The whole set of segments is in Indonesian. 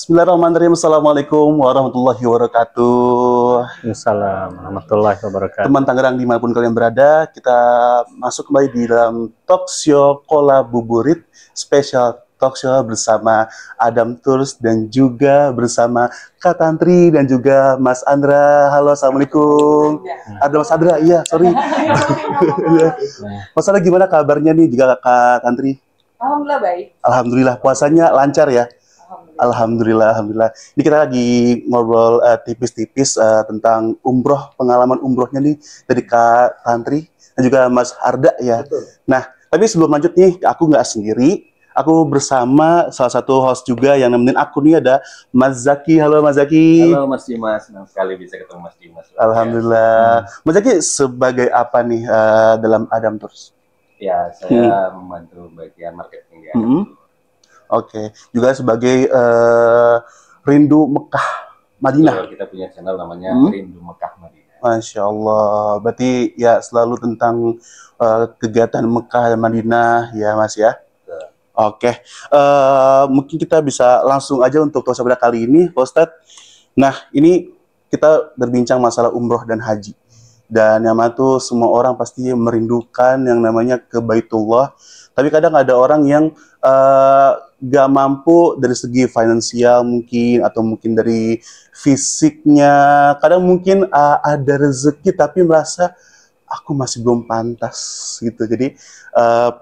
Bismillahirrahmanirrahim. Assalamualaikum warahmatullahi wabarakatuh. Waalaikumsalam warahmatullahi wabarakatuh. Teman Tangerang dimanapun kalian berada, kita masuk kembali di dalam talk show Kolabuburit, spesial talk show bersama Adam Tools dan juga bersama Kak Tantri dan juga Mas Andra. Halo, assalamualaikum. Ada Mas Andra, iya, sorry. Mas Andra, gimana kabarnya nih juga Kak Tantri? Alhamdulillah baik. Alhamdulillah, puasanya lancar ya? Alhamdulillah, alhamdulillah. Ini kita lagi ngobrol tipis-tipis tentang umroh, pengalaman umrohnya nih dari Kak Tantri dan juga Mas Arda ya. Betul. Nah, tapi sebelum lanjut nih, aku nggak sendiri. Aku bersama salah satu host juga yang nemenin aku nih ada Mas Zaki. Halo Mas Zaki. Halo Mas Dimas, senang sekali bisa ketemu Mas Dimas. Alhamdulillah. Mas Zaki sebagai apa nih dalam Adam Tours? Ya, saya membantu bagian marketing ya. Oke, juga sebagai Rindu Mekah Madinah. Kita punya channel namanya Rindu Mekah Madinah. Masya Allah, berarti ya selalu tentang kegiatan Mekah dan Madinah ya Mas ya. Oke, mungkin kita bisa langsung aja untuk talk pada kali ini, Pak Ustadz. Nah, ini kita berbincang masalah umroh dan haji. Dan yang mana tuh semua orang pasti merindukan yang namanya ke Baitullah. Tapi kadang ada orang yang gak mampu dari segi finansial mungkin, atau mungkin dari fisiknya. Kadang mungkin ada rezeki tapi merasa aku masih belum pantas gitu. Jadi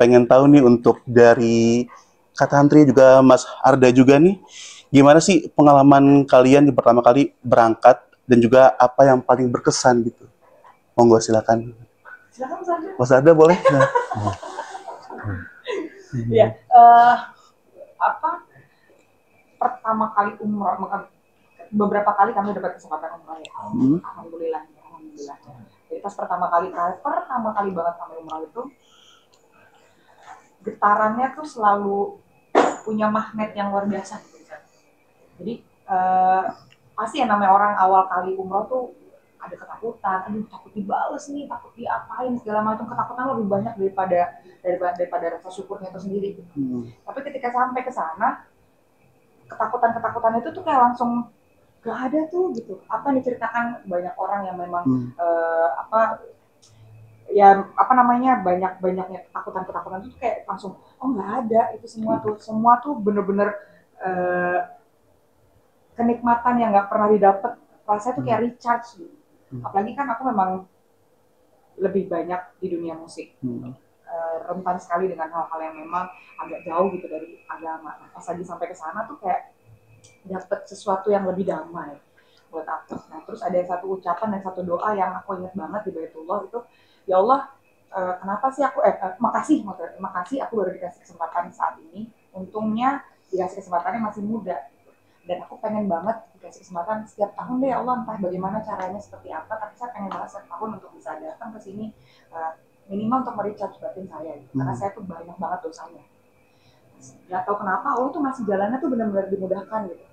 pengen tahu nih untuk dari Kak Tantri juga Mas Arda juga nih, gimana sih pengalaman kalian di pertama kali berangkat dan juga apa yang paling berkesan gitu. Monggo silakan. Silakan Mas Arda. Mas Arda boleh. Ya, pertama kali umroh, beberapa kali kami dapat kesempatan umroh ya. Alhamdulillah. Jadi pas pertama kali banget kami umroh itu, getarannya tuh selalu punya magnet yang luar biasa. Jadi pasti yang namanya orang awal kali umroh tuh ada ketakutan, takut dibales nih, takut diapain segala macam, ketakutan lebih banyak daripada rasa syukurnya itu sendiri. Tapi ketika sampai ke sana, ketakutan itu tuh kayak langsung gak ada tuh gitu. Apa yang diceritakan banyak orang yang memang banyaknya ketakutan itu kayak langsung nggak ada, itu semua tuh bener-bener kenikmatan yang nggak pernah didapat. Rasanya tuh kayak recharge gitu. Apalagi kan aku memang lebih banyak di dunia musik, rentan sekali dengan hal-hal yang memang agak jauh gitu dari agama. Nah, pas lagi sampai ke sana tuh kayak dapet sesuatu yang lebih damai buat aku. Nah, terus ada satu ucapan dan satu doa yang aku ingat banget di Baitullah itu, ya Allah, kenapa sih aku makasih aku baru dikasih kesempatan saat ini. Untungnya dikasih kesempatannya masih muda. Dan aku pengen banget dikasih kesempatan setiap tahun deh, ya Allah, entah bagaimana caranya seperti apa, tapi saya pengen banget setiap tahun untuk bisa datang ke sini, minimal untuk merecharge batin saya gitu. Karena saya tuh banyak banget dosanya. Gak tahu kenapa Allah tuh masih jalannya tuh benar-benar dimudahkan gitu.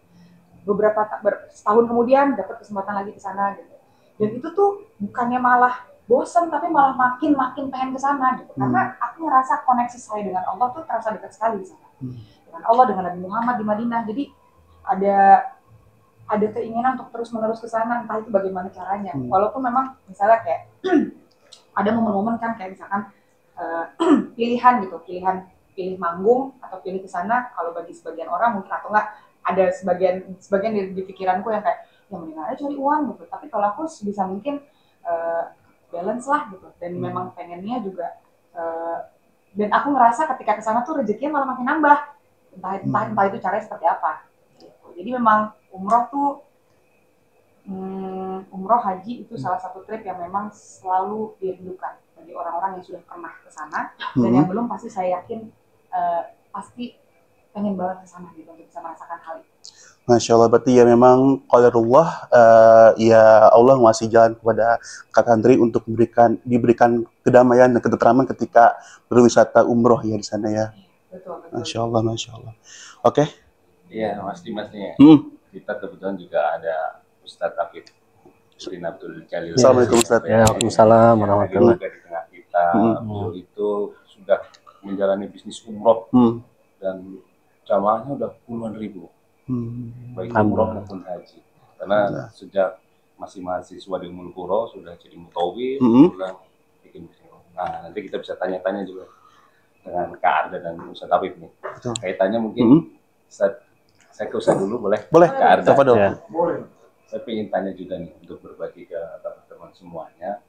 Setahun kemudian dapat kesempatan lagi ke sana gitu. Dan itu tuh bukannya malah bosan, tapi malah makin pengen ke sana gitu. Karena aku ngerasa koneksi saya dengan Allah tuh terasa dekat sekali di sana. Dengan Allah, dengan Nabi Muhammad di Madinah. Jadi ada keinginan untuk terus-menerus ke sana, entah itu bagaimana caranya. Walaupun memang misalnya kayak ada momen-momen kan kayak misalkan pilihan pilih manggung atau pilih ke sana. Kalau bagi sebagian orang mungkin, atau enggak, ada sebagian di pikiranku yang kayak ya mendingan aja cari uang gitu. Tapi kalau aku bisa mungkin balance lah gitu. Dan memang pengennya juga dan aku ngerasa ketika ke sana tuh rezekinya malah makin nambah. Entah itu caranya seperti apa. Jadi memang umroh haji itu salah satu trip yang memang selalu dirindukan bagi orang-orang yang sudah pernah ke sana, dan yang belum pasti saya yakin pasti pengen banget ke sana gitu untuk bisa merasakan hal itu. Masya Allah, berarti ya memang qadarullah, ya Allah ngasih jalan kepada Kak Tantri untuk diberikan kedamaian dan ketentraman ketika berwisata umroh ya di sana ya. Betul. Masya Allah. Oke. Iya, Mas Dimas nih. Kita kebetulan juga ada Ustadz Afif Sudin Abdul Jalil. Assalamualaikum Ustadz. Waalaikumsalam warahmatullahi wabarakatuh. Di tengah kita, beliau itu sudah menjalani bisnis umroh dan jamaahnya udah puluhan ribu. baik umroh maupun haji. Karena sejak masih mahasiswa di Ummul Qura sudah jadi mutawif, pulang bikin video. Nah, nanti kita bisa tanya-tanya juga dengan Kak Arda dan Ustaz Habib nih. Kaitannya mungkin saya ke Ustaz dulu boleh? Boleh, Kak Arda. ya. Boleh. Saya ingin tanya juga nih untuk berbagi ke teman-teman semuanya.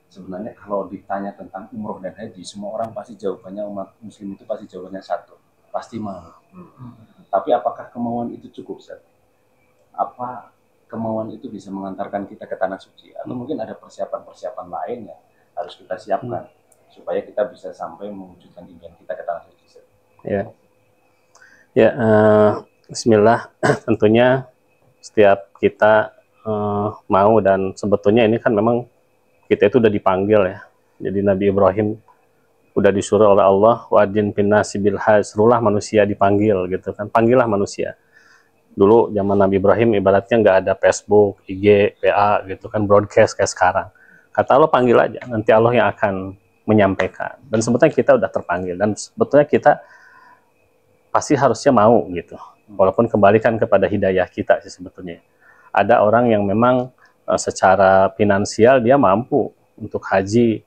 Sebenarnya kalau ditanya tentang umroh dan haji, semua orang pasti jawabannya, umat muslim itu pasti jawabannya satu, pasti mau. Tapi apakah kemauan itu cukup, Ustaz? Apa kemauan itu bisa mengantarkan kita ke tanah suci? Atau mungkin ada persiapan-persiapan lain yang harus kita siapkan supaya kita bisa sampai mewujudkan impian kita ke tanah suci, Ustaz? Ya, Bismillah. Tentunya setiap kita mau, dan sebetulnya ini kan memang kita itu udah dipanggil ya. Jadi Nabi Ibrahim udah disuruh oleh Allah, wa'adzin fin nasi bil hajj, serulah manusia dipanggil gitu kan, panggillah manusia. Dulu zaman Nabi Ibrahim ibaratnya nggak ada Facebook, IG, WA gitu kan, broadcast kayak sekarang. Kata Allah, panggil aja, nanti Allah yang akan menyampaikan. Dan sebetulnya kita udah terpanggil, dan sebetulnya kita pasti harusnya mau gitu. Walaupun kembalikan kepada hidayah kita sih sebetulnya. Ada orang yang memang secara finansial dia mampu untuk haji,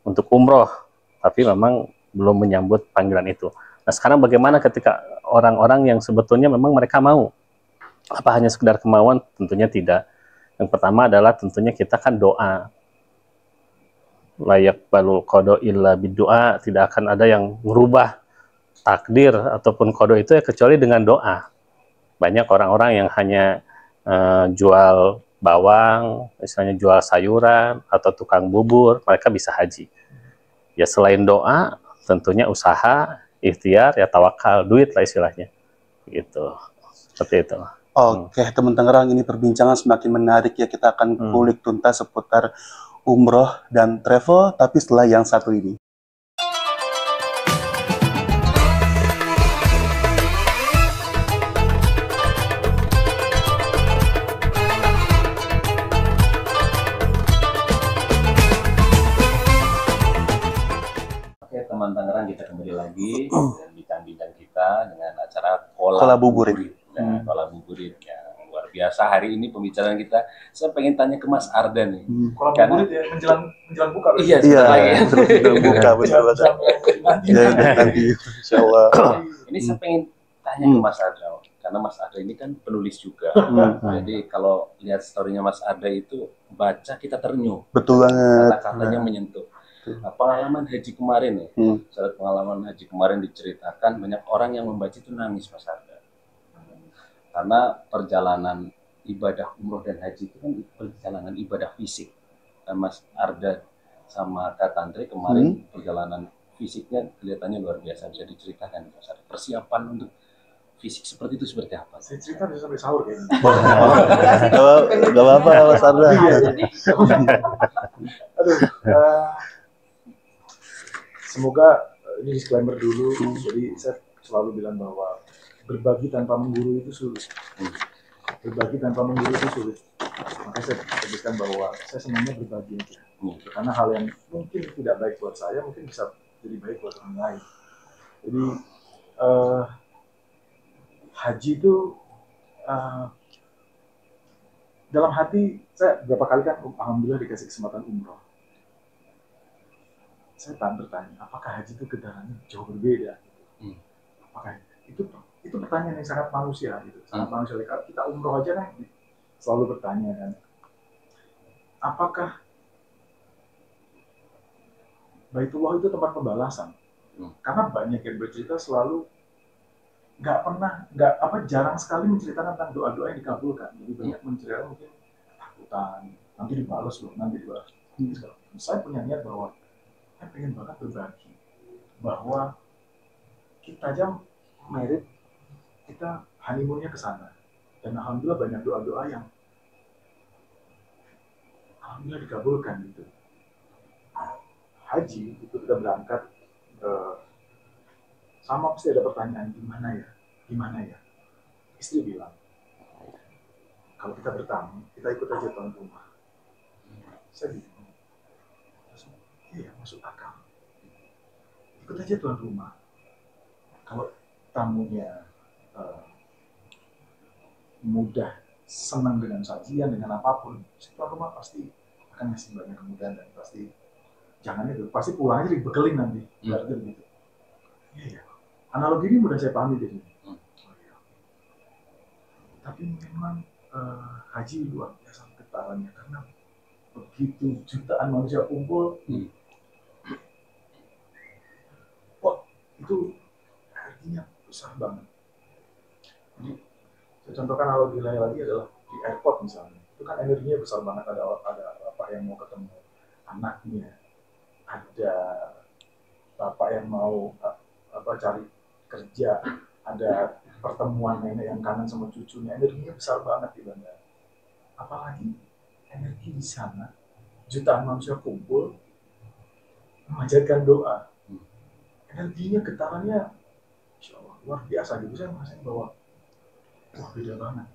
untuk umroh, tapi memang belum menyambut panggilan itu. Nah, sekarang bagaimana ketika orang-orang yang sebetulnya memang mereka mau? Apa hanya sekedar kemauan? Tentunya tidak. Yang pertama adalah tentunya kita kan doa. Layak balul qada illa biddu'a, tidak akan ada yang merubah takdir ataupun qada itu ya kecuali dengan doa. Banyak orang-orang yang hanya jual bawang, misalnya jual sayuran atau tukang bubur, mereka bisa haji. Ya selain doa, tentunya usaha, ikhtiar, ya tawakal, duit lah istilahnya. Gitu. Seperti itu. Oke, teman Tangerang, ini perbincangan semakin menarik ya. Kita akan kulik tuntas seputar umroh dan travel, tapi setelah yang satu ini. Oke, teman Tangerang, kita kembali lagi dan bincang-bincang kita dengan acara Kolabuburit. Nah, Kolabuburit yang luar biasa. Hari ini pembicaraan kita, saya pengen tanya ke Mas Arda nih. Kolabuburit ya, menjelang buka. Iya, menjelang buka betul. Nanti, insya Allah. Ini saya pengen tanya ke Mas Arda, karena Mas Arda ini kan penulis juga. Jadi kalau lihat story-nya Mas Arda itu, baca kita ternyuh. Betul banget. Kata-katanya menyentuh. Nah, pengalaman haji kemarin nih, saat pengalaman haji kemarin diceritakan, banyak orang yang membaca itu nangis, Mas Arda. Karena perjalanan ibadah umroh dan haji itu kan perjalanan ibadah fisik. Dan Mas Arda sama Kak Tantri kemarin perjalanan fisiknya kelihatannya luar biasa. Bisa diceritakan, Mas Arda, persiapan untuk fisik seperti itu seperti apa? Saya cerita bisa sampai sahur kayaknya. Gak apa-apa, Mas Arda. Aduh, semoga ini disclaimer dulu. Jadi saya selalu bilang bahwa berbagi tanpa mengguru itu sulit. Berbagi tanpa mengguru itu sulit. Makanya saya tegaskan bahwa saya senangnya berbagi aja. Karena hal yang mungkin tidak baik buat saya, mungkin bisa jadi baik buat orang lain. Jadi haji itu dalam hati saya berapa kali kan alhamdulillah dikasih kesempatan umroh. Saya bertanya, apakah haji itu getarannya jauh berbeda? Apakah itu pertanyaan yang sangat manusia gitu, sangat manusiawi. Kita umroh aja kan selalu bertanya kan, apakah Baitullah itu tempat pembalasan? Karena banyak yang bercerita selalu jarang sekali menceritakan tentang doa-doa yang dikabulkan. Lebih banyak menceritakan mungkin ketakutan, nanti dibalas loh, nanti dibalas. Saya punya niat bahwa saya pengen banget berbagi bahwa kita aja merit, kita honeymoonnya ke sana, dan alhamdulillah banyak doa-doa yang alhamdulillah dikabulkan gitu. Haji itu kita berangkat sama pasti ada pertanyaan, gimana ya? Istri bilang, kalau kita bertamu, kita ikut aja tuan rumah. Saya bingung. Iya, masuk akal. Ikut aja tuan rumah. Kalau tamunya mudah senang dengan sajian, dengan apapun, tuan rumah pasti akan ngasih banyak kemudahan dan pasti jangan itu, pasti pulangnya dibekelin nanti. Berarti begitu. Iya ya. Analogi ini mudah saya pahami jadi. Oh, iya. Tapi memang haji luar biasa getarannya karena begitu jutaan manusia kumpul, wah itu artinya besar banget. Jadi saya contohkan analogi lain lagi adalah di airport misalnya, itu kan energinya besar banget, ada bapak yang mau ketemu anaknya, ada bapak yang mau cari kerja, ada pertemuan nenek yang kangen sama cucunya, energinya besar banget di bandara. Apalagi energi di sana, jutaan manusia kumpul, memanjatkan doa. Energinya, getarannya, insya Allah, luar biasa gitu. Saya merasakan bahwa, wah beda banget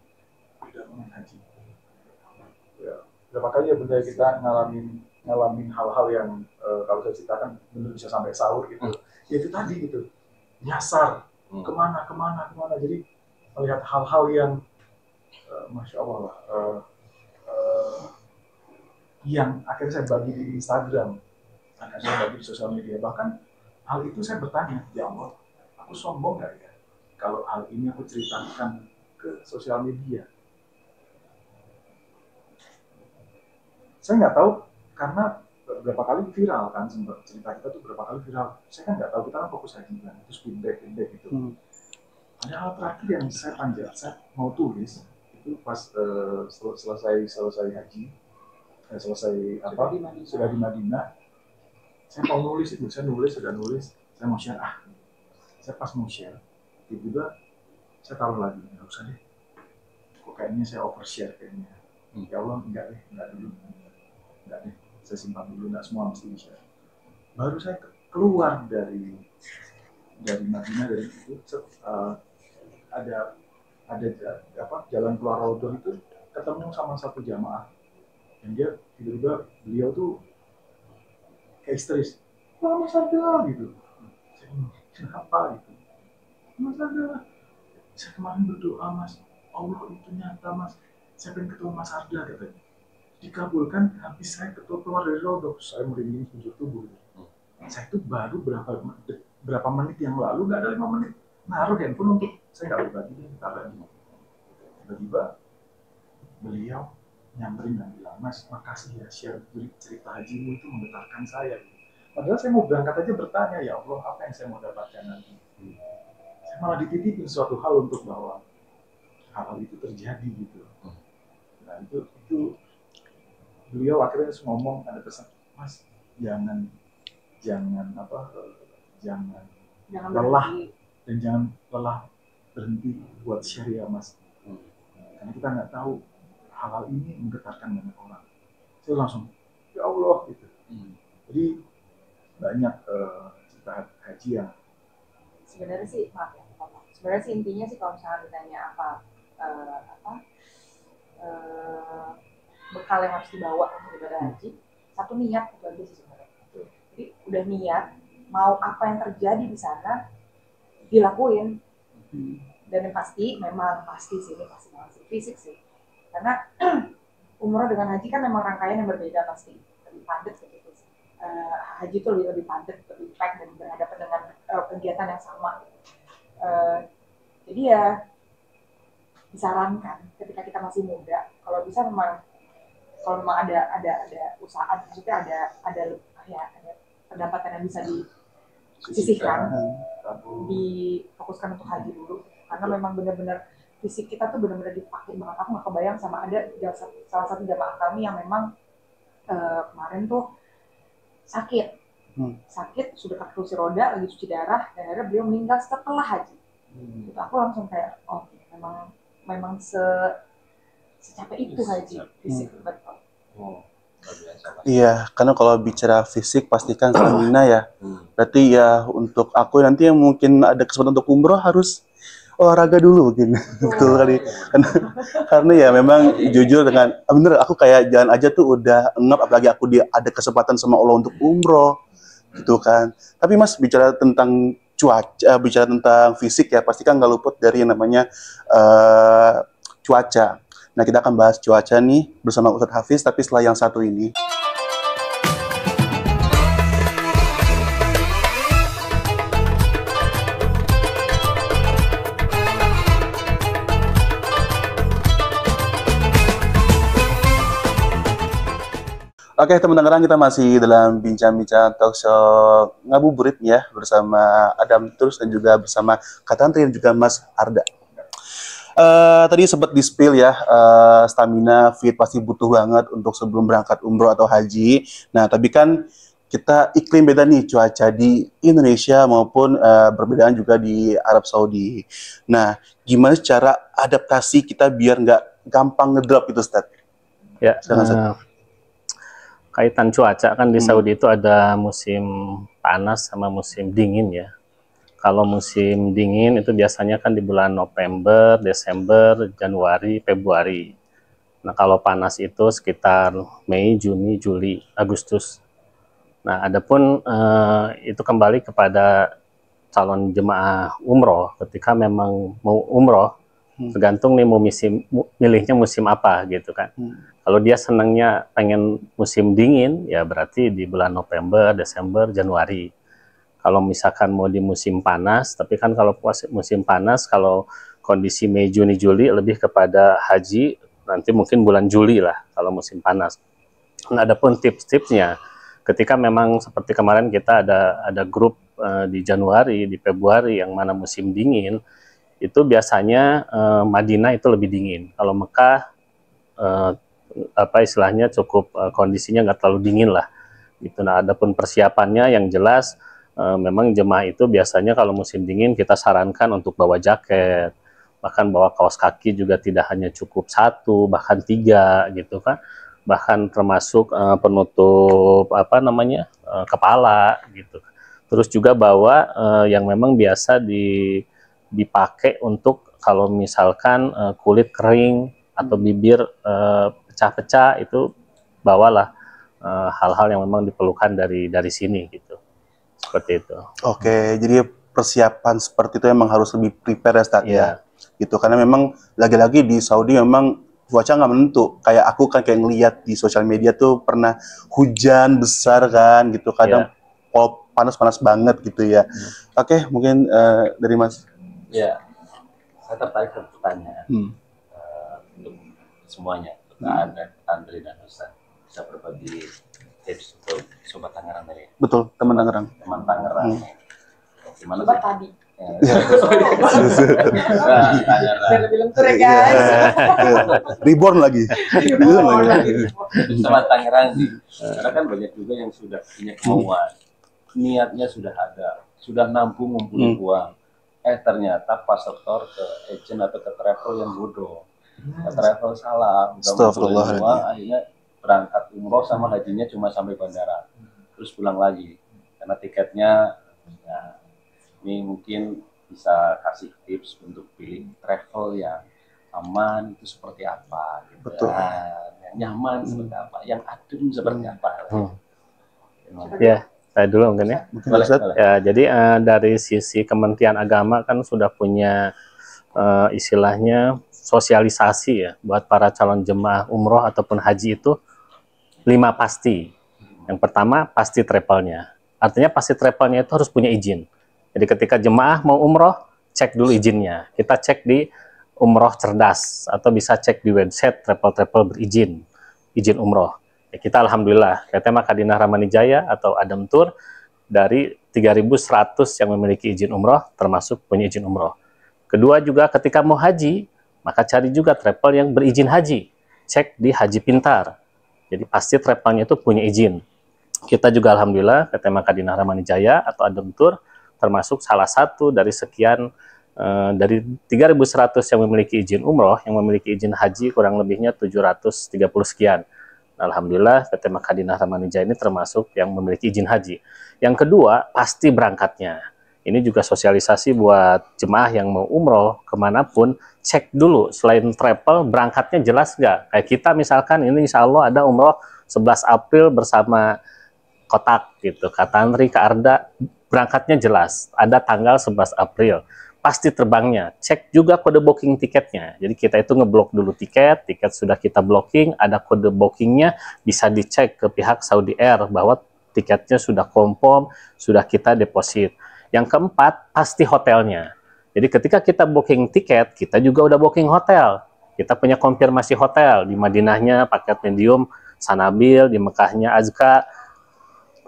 haji. Ya, berapa kali ya benda kita ngalamin hal-hal yang kalau saya ceritakan benar bisa sampai sahur gitu. Ya itu tadi gitu, nyasar kemana. Jadi melihat hal-hal yang, masya Allah lah. Yang akhirnya saya bagi di Instagram, akhirnya saya bagi di sosial media. Bahkan hal itu saya bertanya, ya Allah, aku sombong nggak ya kalau hal ini aku ceritakan ke sosial media? Saya nggak tahu karena berapa kali viral kan, cerita kita tuh berapa kali viral. Saya kan nggak tahu, kita kan fokus haji kan, terus feedback gitu. Ada hal terakhir yang saya mau tulis itu pas selesai haji. Sudah di Madinah, saya mau nulis itu, saya mau share, saya pas mau share, tiba-tiba saya taruh lagi, nggak usah deh, kok kayaknya saya overshare kayaknya, ya Allah enggak deh, saya simpan dulu, nggak semua mesti di-share. Baru saya keluar dari Madinah, dari itu, ada jalan keluar Raudhah itu, ketemu sama satu jamaah. Dan dia tiba-tiba beliau tuh kayak histeris, Mas Arda gitu. Kenapa gitu? Mas Arda, saya kemarin berdoa Mas, Allah itu nyata Mas. Saya pengen ketemu Mas Arda katanya. Dikabulkan, habis saya keluar dari Raudhah, saya merinding sujud tubuh. Saya itu baru berapa menit yang lalu, nggak ada 5 menit, naruh handphone untuk saya nggak berbagi, ntar lagi. Tiba-tiba beliau nyamperin dan bilang, Mas, makasih ya share cerita hajimu itu menggetarkan saya. Padahal saya mau berangkat aja bertanya, ya Allah, apa yang saya mau dapatkan nanti? Saya malah dititipin suatu hal untuk bahwa hal itu terjadi gitu. Nah itu beliau akhirnya ngomong, ada pesan, Mas, jangan lelah dan jangan lelah berhenti buat share ya Mas. Karena kita nggak tahu hal-hal ini menggetarkan banyak orang. Saya langsung, ya Allah gitu. Jadi banyak cerita haji yang sebenarnya sih, maaf ya, sebenarnya sih intinya sih kalau misalnya ditanya bekal yang harus dibawa untuk ibadah haji, satu niat itu aja sih sebenarnya. Jadi udah niat, mau apa yang terjadi di sana dilakuin. Dan yang pasti, memang pasti sih ini pasti fisik sih. Karena umroh dengan haji kan memang rangkaian yang berbeda pasti, lebih padat gitu. Haji itu lebih padat, lebih pack dan berhadapan dengan kegiatan yang sama. Jadi ya disarankan ketika kita masih muda, kalau bisa memang ada usaha, maksudnya ada pendapatan yang bisa disisihkan, difokuskan untuk haji dulu, karena memang benar-benar fisik kita tuh benar-benar dipakai banget. Aku nggak kebayang sama ada salah satu jamaah kami yang memang kemarin tuh sakit sudah pakai kursi roda, lagi cuci darah, dan akhirnya beliau meninggal setelah haji. Itu aku langsung kayak, oh memang secapek itu haji fisik. Betul. Iya, karena kalau bicara fisik pastikan stamina ya. Berarti ya untuk aku nanti yang mungkin ada kesempatan untuk umroh harus olahraga dulu mungkin. Betul kali. Karena ya memang jujur dengan bener aku kayak jalan aja tuh udah ngap, apalagi aku ada kesempatan sama Allah untuk umroh gitu kan. Tapi Mas bicara tentang cuaca, bicara tentang fisik ya, pasti kan nggak luput dari yang namanya cuaca. Nah, kita akan bahas cuaca nih bersama Ustadz Hafiz, tapi setelah yang satu ini. Oke, teman Tangerang, kita masih dalam bincang-bincang talk show ngabuburit ya bersama Adam Terus dan juga bersama Kak Tantri dan juga Mas Arda. Tadi sempat di-spill ya, stamina fit pasti butuh banget untuk sebelum berangkat umroh atau haji. Nah, tapi kan kita iklim beda nih, cuaca di Indonesia maupun perbedaan juga di Arab Saudi. Nah, gimana cara adaptasi kita biar nggak gampang ngedrop itu, Ustaz? Ya, kaitan cuaca kan di Saudi itu ada musim panas sama musim dingin ya. Kalau musim dingin itu biasanya kan di bulan November, Desember, Januari, Februari. Nah, kalau panas itu sekitar Mei, Juni, Juli, Agustus. Nah, adapun itu kembali kepada calon jemaah umroh ketika memang mau umroh, tergantung nih mau milihnya musim apa gitu kan. Kalau dia senangnya pengen musim dingin, ya berarti di bulan November, Desember, Januari. Kalau misalkan mau di musim panas, tapi kan kalau musim panas, kalau kondisi Mei, Juni, Juli lebih kepada haji, nanti mungkin bulan Juli lah kalau musim panas. Nah, ada pun tips-tipsnya, ketika memang seperti kemarin kita ada grup di Januari, di Februari yang mana musim dingin, itu biasanya Madinah itu lebih dingin. Kalau Mekah istilahnya cukup kondisinya nggak terlalu dingin lah gitu. Nah, adapun persiapannya yang jelas memang jemaah itu biasanya kalau musim dingin kita sarankan untuk bawa jaket, bahkan bawa kaos kaki juga tidak hanya cukup 1, bahkan 3 gitu kan, bahkan termasuk penutup kepala gitu. Terus juga bawa yang memang biasa dipakai untuk kalau misalkan kulit kering atau bibir pecah-pecah, itu bawalah hal-hal yang memang diperlukan dari sini gitu, seperti itu. Oke, jadi persiapan seperti itu memang harus lebih prepare ya, Ustaz ya, gitu. Karena memang lagi-lagi di Saudi memang cuaca nggak menentu. Kayak aku kan kayak ngeliat di sosial media tuh pernah hujan besar kan, gitu. Kadang panas-panas banget gitu ya. Oke, mungkin dari Mas. Ya, saya tertarik dengan pertanyaan untuk semuanya. Ada Andri dan Ustaz bisa berbagi tips untuk sobat Tangerang tadi. Betul, teman Tangerang. Teman Tangerang. Gimana Sobat sih? tadi. Tangerang. Lebih lentur ya guys. Reborn lagi. Sobat Tangerang nih. Karena kan banyak juga yang sudah punya kemauan, niatnya sudah ada, sudah nampung ngumpulin uang. Ternyata pas setor ke agent atau ke travel yang bodoh. Travel salah, udah uang, akhirnya berangkat umroh sama hajinya cuma sampai bandara, terus pulang lagi karena tiketnya. Nah, ini mungkin bisa kasih tips untuk pilih travel yang aman itu seperti apa, gitu. Betul. Yang nyaman seperti apa, yang adem seperti apa. Ya, saya dulu mungkin ya. Boleh. Ya, jadi dari sisi Kementerian Agama kan sudah punya istilahnya sosialisasi ya buat para calon jemaah umroh ataupun haji itu 5 pasti. Yang pertama pasti travelnya. Artinya pasti travelnya itu harus punya izin. Jadi ketika jemaah mau umroh, cek dulu izinnya. Kita cek di Umroh Cerdas atau bisa cek di website travel berizin, izin umroh. Ya, kita alhamdulillah PT Makadinah Ramanijaya atau Adam Tour dari 3.100 yang memiliki izin umroh termasuk punya izin umroh. Kedua juga ketika mau haji, maka cari juga travel yang berizin haji. Cek di Haji Pintar. Jadi pasti travelnya itu punya izin. Kita juga alhamdulillah PT Makadinah Ramanijaya atau Adam Tour termasuk salah satu dari sekian dari 3.100 yang memiliki izin umroh, yang memiliki izin haji kurang lebihnya 730 sekian. Nah, alhamdulillah PT Makadinah Ramanijaya ini termasuk yang memiliki izin haji. Yang kedua pasti berangkatnya. Ini juga sosialisasi buat jemaah yang mau umroh kemanapun, cek dulu selain travel berangkatnya jelas nggak. Kayak kita misalkan ini insya Allah ada umroh 11 April bersama Kotak gitu, Kak Tantri, Kak Arda, berangkatnya jelas, ada tanggal 11 April. pasti terbangnya. Cek juga kode booking tiketnya. Jadi kita itu ngeblok dulu tiket sudah kita blocking, ada kode bookingnya, bisa dicek ke pihak Saudi Air bahwa tiketnya sudah confirm, sudah kita deposit. Yang keempat, pasti hotelnya. Jadi ketika kita booking tiket, kita juga udah booking hotel. Kita punya konfirmasi hotel. Di Madinahnya paket medium Sanabil, di Mekahnya Azka,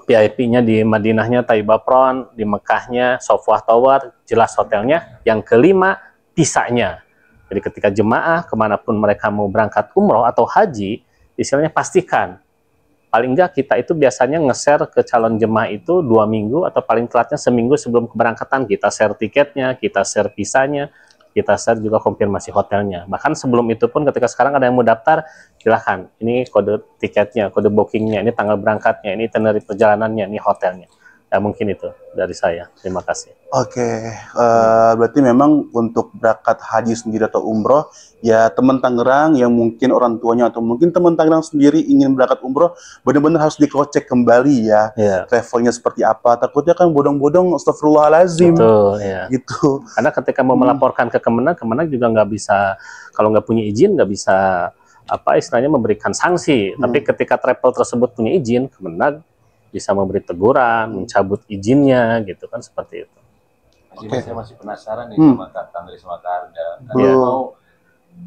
VIP-nya di Madinahnya Taibah Pron, di Mekahnya Sofwah Tower, jelas hotelnya. Yang kelima, visanya. Jadi ketika jemaah kemanapun mereka mau berangkat umroh atau haji, istilahnya pastikan. Paling enggak kita itu biasanya nge-share ke calon jemaah itu 2 minggu atau paling telatnya seminggu sebelum keberangkatan. Kita share tiketnya, kita share visanya, kita share juga konfirmasi hotelnya. Bahkan sebelum itu pun ketika sekarang ada yang mau daftar, silahkan. Ini kode tiketnya, kode bookingnya, ini tanggal berangkatnya, ini itinerary perjalanannya, ini hotelnya. Ya mungkin itu dari saya. Terima kasih. Oke, berarti memang untuk berangkat haji sendiri atau umroh, ya teman Tangerang yang mungkin orang tuanya atau mungkin teman Tangerang sendiri ingin berangkat umroh, benar-benar harus dikocek kembali ya, travelnya seperti apa. Takutnya kan bodong-bodong, astagfirullahalazim. Betul, ya. Gitu. Karena ketika mau melaporkan ke Kemenang juga nggak bisa, kalau nggak punya izin nggak bisa apa istilahnya memberikan sanksi. Tapi ketika travel tersebut punya izin, Kemenang bisa memberi teguran, mencabut izinnya, gitu kan, seperti itu. Saya masih penasaran nih sama Kak Tangri sama Kak Arda. Dia mau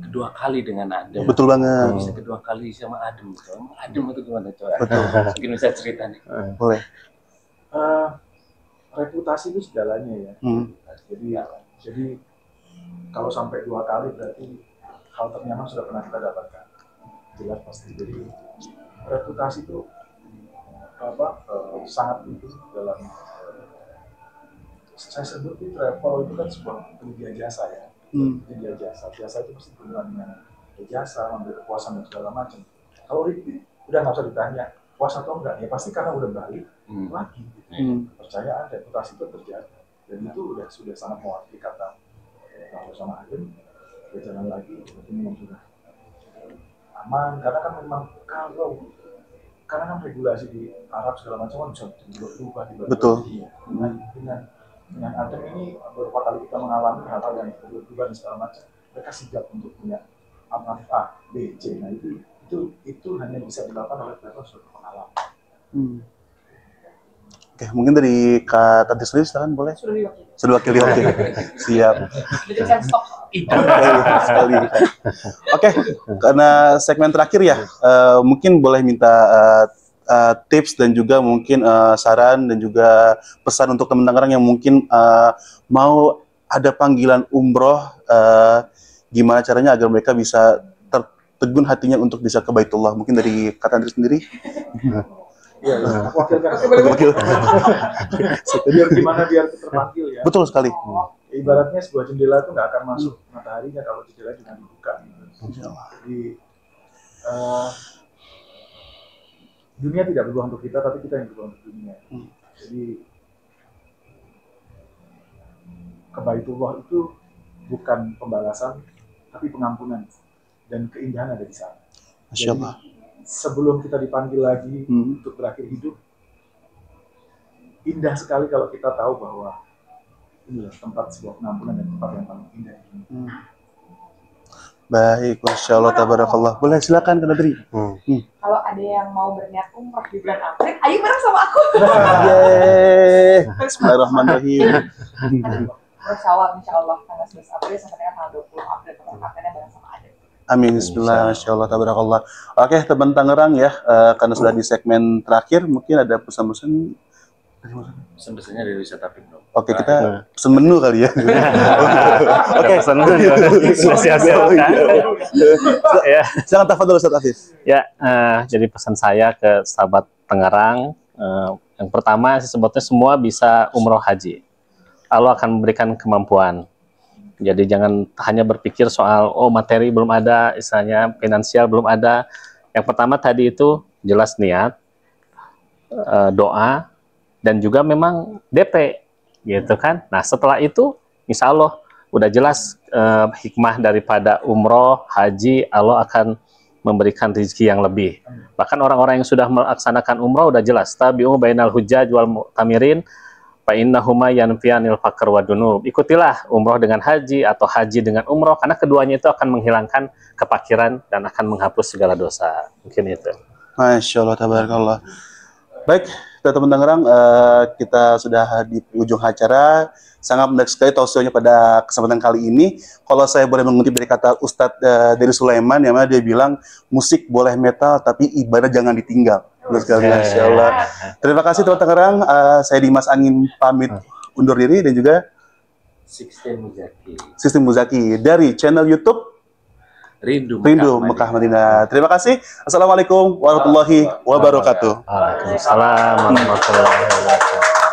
kedua kali dengan Adem. Betul banget. Bisa kedua kali sama Adem. Adem itu gimana coba? Mungkin bisa cerita nih. Boleh. Reputasi itu segalanya ya. Jadi kalau sampai 2 kali berarti hal ternyaman sudah pernah kita dapatkan. Jelas pasti. Jadi reputasi itu sangat penting dalam saya sebut di travel itu kan sebuah penyedia jasa ya. Penyedia jasa itu pasti berhubungan dengan jasa, memberi kepuasan dan segala macam. Kalau repeat udah nggak usah ditanya puas atau enggak, ya pasti karena udah balik lagi. Kepercayaan, reputasi itu terjaga dan itu sudah sangat mewakili kata kalau sama Adem berjalan lagi ini memang sudah aman karena kan memang karena kan regulasi di Arab segala macam kan bisa berubah tiba-tiba. Betul. Dengan Adem ini beberapa kali kita mengalami hal-hal yang berubah dan segala macam. Mereka sigap untuk punya alternatif A, B, C. Nah itu hanya bisa dilakukan oleh mereka sudah pengalaman. Oke, mungkin dari Kak Tati sendiri silakan boleh. Sudah diwakili. Oke. Siap. Oke, karena segmen terakhir ya, mungkin boleh minta tips dan juga mungkin saran dan juga pesan untuk teman Tangerang yang mungkin mau ada panggilan umroh, gimana caranya agar mereka bisa tertegun hatinya untuk bisa ke Baitullah. Mungkin dari Kak Andri sendiri. Iya, wakilkan. Biar gimana biar terpanggil ya. Betul sekali. Ibaratnya sebuah jendela itu nggak akan masuk mataharinya kalau jendela juga dibuka. Jadi dunia tidak berubah untuk kita, tapi kita yang berubah untuk dunia. Jadi ke Baitullah itu bukan pembalasan, tapi pengampunan dan keindahan ada di sana. Masya Allah. Sebelum kita dipanggil lagi untuk berakhir hidup, indah sekali kalau kita tahu bahwa inilah tempat sebuah pengampunan dan tempat yang paling indah di dunia. Baik, Masya Allah, tabarakallah. Boleh silakan Kak Nadri. Kalau ada yang mau berniat umroh di bulan April, ayo bareng sama aku. Yeay. Bismillahirrahmanirrahim. Insya Allah tanggal 11 April sampai dengan tanggal 20 April keberangkatannya bareng sama Adem. Amin, bismillah, Masya Allah, tabarakallah. Oke, teman Tangerang ya, karena sudah di segmen terakhir, mungkin ada pesan-pesan. Pesan-pesannya dari wisata Pipno. Oke, kita pesan menu kali ya. Oke, pesan menu. Ya. Jangan tafadhol Ustaz Afif. Ya, jadi pesan saya ke sahabat Tangerang, yang pertama sebetulnya semua bisa umroh haji. Allah akan memberikan kemampuan. Jadi jangan hanya berpikir soal materi belum ada, misalnya finansial belum ada. Yang pertama tadi itu jelas niat, doa, dan juga memang DP, gitu kan. Nah setelah itu, insya Allah udah jelas hikmah daripada umroh, haji, Allah akan memberikan rezeki yang lebih. Bahkan orang-orang yang sudah melaksanakan umroh udah jelas, tabi'u bainal hujjaj wal mu'tamirin, fa innahuma yanfiyanil faqr wa dunub. Ikutilah umroh dengan haji atau haji dengan umroh, karena keduanya itu akan menghilangkan kepakiran dan akan menghapus segala dosa. Mungkin itu. Masya Allah, tabarakallah. Baik, teman-teman Tangerang, kita sudah di ujung acara. Sangat menarik sekali tausiahnya pada kesempatan kali ini. Kalau saya boleh mengutip dari kata Ustadz Dery Sulaiman, yang mana dia bilang, musik boleh metal, tapi ibadah jangan ditinggal. Betul sekali, Masya Allah. Terima kasih teman Tangerang. Saya Dimas Angin pamit undur diri, dan juga Sistem Muzaki dari channel YouTube Rindu Mekah Madinah. Terima kasih. Assalamualaikum warahmatullahi wabarakatuh. Waalaikumsalam warahmatullahi wabarakatuh.